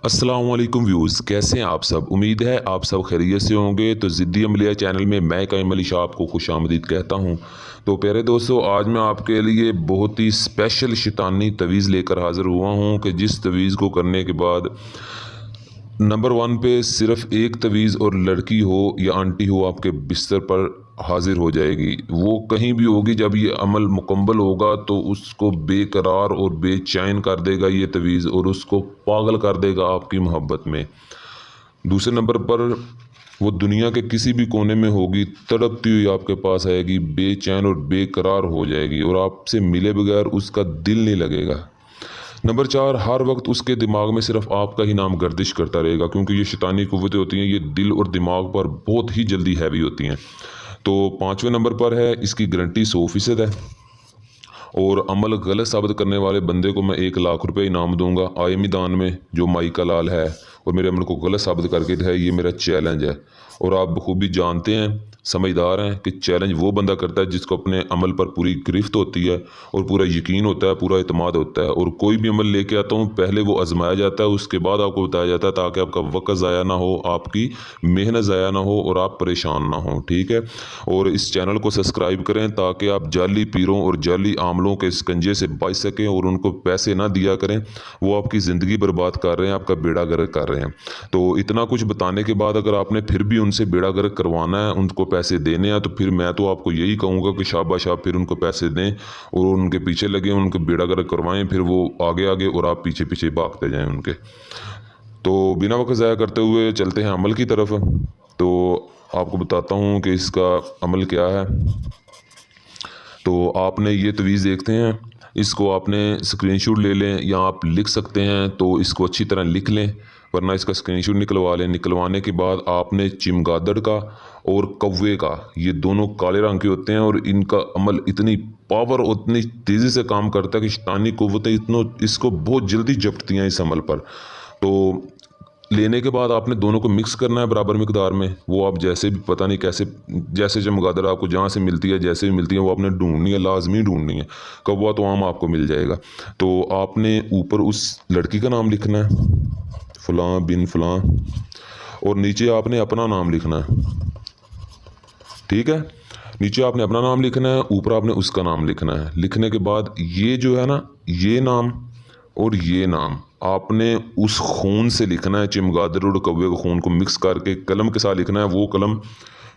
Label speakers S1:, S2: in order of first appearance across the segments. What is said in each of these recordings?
S1: अस्सलाम वालेकुम व्यूज़, कैसे हैं आप सब। उम्मीद है आप सब खैरियत से होंगे। तो ज़िद्दी अमलिया चैनल में मैं कायम अली शाह आपको खुशामदीद कहता हूं। तो प्यारे दोस्तों, आज मैं आपके लिए बहुत ही स्पेशल शैतानी तवीज़ लेकर हाज़िर हुआ हूं कि जिस तवीज़ को करने के बाद नंबर वन पे सिर्फ एक तवीज़ और लड़की हो या आंटी हो आपके बिस्तर पर हाजिर हो जाएगी। वो कहीं भी होगी, जब ये अमल मुकम्मल होगा तो उसको बेकरार और बेचैन कर देगा ये तवीज़, और उसको पागल कर देगा आपकी मोहब्बत में। दूसरे नंबर पर वो दुनिया के किसी भी कोने में होगी, तड़पती हुई आपके पास आएगी, बेचैन और बेकरार हो जाएगी और आपसे मिले बगैर उसका दिल नहीं लगेगा। नंबर चार, हर वक्त उसके दिमाग में सिर्फ आपका ही नाम गर्दिश करता रहेगा, क्योंकि ये शैतानी कुव्वतें होती हैं, ये दिल और दिमाग पर बहुत ही जल्दी हैवी होती हैं। तो पाँचवें नंबर पर है, इसकी गारंटी 100% है, और अमल गलत साबित करने वाले बंदे को मैं 1 लाख रुपये इनाम दूंगा आयमी दान में, जो माई का लाल है और मेरे अमल को गलत साबित करके है। ये मेरा चैलेंज है, और आप बखूबी जानते हैं, समझदार हैं कि चैलेंज वो बंदा करता है जिसको अपने अमल पर पूरी गिरफ्त होती है और पूरा यकीन होता है, पूरा इत्मीनान होता है। और कोई भी अमल लेके आता हूँ, पहले वो आजमाया जाता है, उसके बाद आपको बताया जाता है, ताकि आपका वक्त ज़ाया ना हो, आपकी मेहनत ज़ाया ना हो और आप परेशान ना हो। ठीक है, और इस चैनल को सब्सक्राइब करें ताकि आप जाली पीरों और जाली आमलों के स्कंजे से बच सकें और उनको पैसे ना दिया करें। वो आपकी ज़िंदगी बर्बाद कर रहे हैं, आपका बेड़ा गर्क कर रहे हैं। तो इतना कुछ बताने के बाद अगर आपने फिर भी उनसे बेड़ा गर्क करवाना है, उनको पैसे देने हैं, तो फिर मैं तो आपको यही कहूँगा कि शाबाश, आप फिर उनको पैसे दें और उनके पीछे लगे, उनके बेड़ा गर्क करवाएं, फिर वो आगे आगे और आप पीछे पीछे भागते जाएं उनके। तो बिना वक्त ज़ाया करते हुए चलते हैं अमल की तरफ। तो आपको बताता हूँ कि इसका अमल क्या है। तो आपने ये तवीज़ देखते हैं, इसको आपने स्क्रीनशॉट ले लें या आप लिख सकते हैं, तो इसको अच्छी तरह लिख लें, वरना इसका स्क्रीनशॉट निकलवा लें। निकलवाने के बाद आपने चिमगादड़ का और कौवे का, ये दोनों काले रंग के होते हैं और इनका अमल इतनी पावर और इतनी तेज़ी से काम करता है कि शैतानी कुव्वतें इसको बहुत जल्दी झपटती हैं इस अमल पर। तो लेने के बाद आपने दोनों को मिक्स करना है बराबर मिकदार में। वो आप जैसे भी, पता नहीं कैसे, जैसे चमगादड़ आपको जहाँ से मिलती है, जैसे भी मिलती है, वो आपने ढूंढनी है, लाजमी ढूंढनी है। कौवा तो आम आपको मिल जाएगा। तो आपने ऊपर उस लड़की का नाम लिखना है, फ़लाँ बिन फ़लाँ, और नीचे आपने अपना नाम लिखना है। ठीक है, नीचे आपने अपना नाम लिखना है, ऊपर आपने उसका नाम लिखना है। लिखने के बाद ये जो है ना, ये नाम और ये नाम आपने उस खून से लिखना है, चिमगादड़ और कौवे के खून को मिक्स करके कलम के साथ लिखना है। वो कलम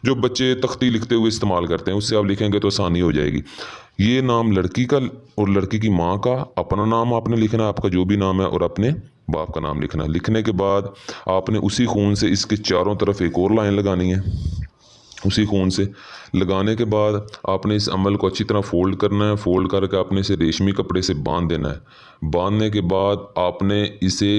S1: जो बच्चे तख्ती लिखते हुए इस्तेमाल करते हैं, उससे आप लिखेंगे तो आसानी हो जाएगी। ये नाम लड़की का और लड़की की माँ का, अपना नाम आपने लिखना है, आपका जो भी नाम है, और अपने बाप का नाम लिखना है। लिखने के बाद आपने उसी खून से इसके चारों तरफ एक और लाइन लगानी है। उसी खून से लगाने के बाद आपने इस अमल को अच्छी तरह फोल्ड करना है। फोल्ड करके आपने इसे रेशमी कपड़े से बांध देना है। बांधने के बाद आपने इसे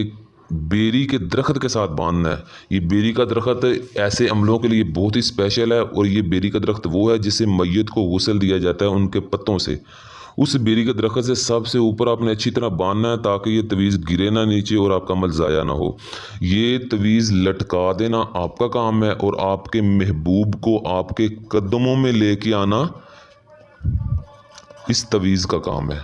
S1: बेरी के दरख्त के साथ बांधना है। ये बेरी का दरख्त ऐसे अमलों के लिए बहुत ही स्पेशल है, और ये बेरी का दरख्त वो है जिसे मैयत को गुस्ल दिया जाता है उनके पत्तों से। उस बेरी के दरख्त से सबसे ऊपर आपने अच्छी तरह बांधना है, ताकि ये तवीज़ गिरे ना नीचे और आपका अमल ज़ाया ना हो। ये तवीज़ लटका देना आपका काम है, और आपके महबूब को आपके कदमों में लेके आना इस तवीज़ का काम है।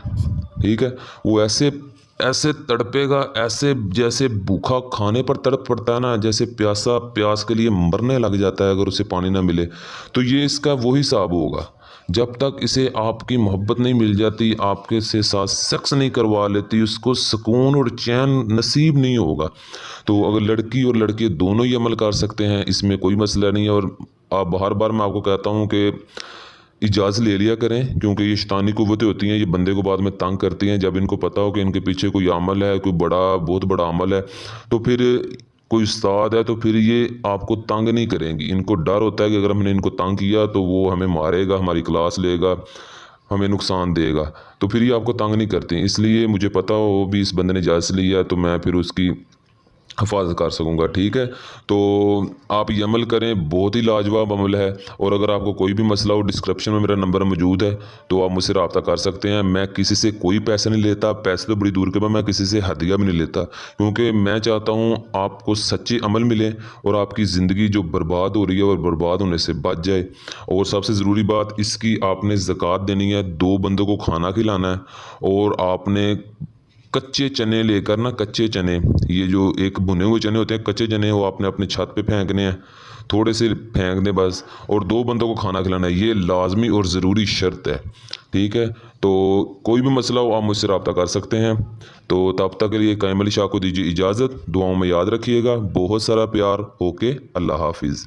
S1: ठीक है, वो ऐसे ऐसे तड़पेगा, ऐसे जैसे भूखा खाने पर तड़प पड़ता है ना, जैसे प्यासा प्यास के लिए मरने लग जाता है अगर उसे पानी ना मिले। तो ये इसका वही हिसाब होगा। जब तक इसे आपकी मोहब्बत नहीं मिल जाती, आपके से साथ सेक्स नहीं करवा लेती, उसको सुकून और चैन नसीब नहीं होगा। तो अगर लड़की और लड़के दोनों ही अमल कर सकते हैं, इसमें कोई मसला नहीं है। और आप बार बार मैं आपको कहता हूँ कि इजाज़त ले लिया करें, क्योंकि ये शैतानी कुव्वतें होती हैं, ये बंदे को बाद में तंग करती हैं। जब इनको पता हो कि इनके पीछे कोई अमल है, कोई बहुत बड़ा अमल है, तो फिर कोई उस्ताद है, तो फिर ये आपको तंग नहीं करेंगी। इनको डर होता है कि अगर हमने इनको तंग किया तो वो हमें मारेगा, हमारी क्लास लेगा, हमें नुकसान देगा, तो फिर ये आपको तंग नहीं करती। इसलिए मुझे पता हो भी इस बंदे ने इजाज़त ली है, तो मैं फिर उसकी हिफाजत कर सकूँगा। ठीक है, तो आप ये अमल करें, बहुत ही लाजवाब अमल है। और अगर आपको कोई भी मसला हो, डिस्क्रिप्शन में मेरा नंबर मौजूद है, तो आप मुझसे रब्ता कर सकते हैं। मैं किसी से कोई पैसे नहीं लेता, पैसे तो बड़ी दूर के बाद मैं किसी से हदिया भी नहीं लेता, क्योंकि मैं चाहता हूँ आपको सच्चे अमल मिले और आपकी ज़िंदगी जो बर्बाद हो रही है और बर्बाद होने से बच जाए। और सबसे ज़रूरी बात, इसकी आपने ज़कात देनी है, 2 बंदों को खाना खिलाना है, और आपने कच्चे चने लेकर ना, कच्चे चने, ये जो एक भुने हुए चने होते हैं, कच्चे चने, वो आपने अपने छत पे फेंकने हैं, थोड़े से फेंक दें बस, और 2 बंदों को खाना खिलाना है। ये लाजमी और ज़रूरी शर्त है, ठीक है। तो कोई भी मसला हो आप मुझसे रब्ता कर सकते हैं। तो तब तक के लिए कायम अली शाह को दीजिए इजाज़त, दुआओं में याद रखिएगा, बहुत सारा प्यार। ओके, अल्लाह हाफिज़।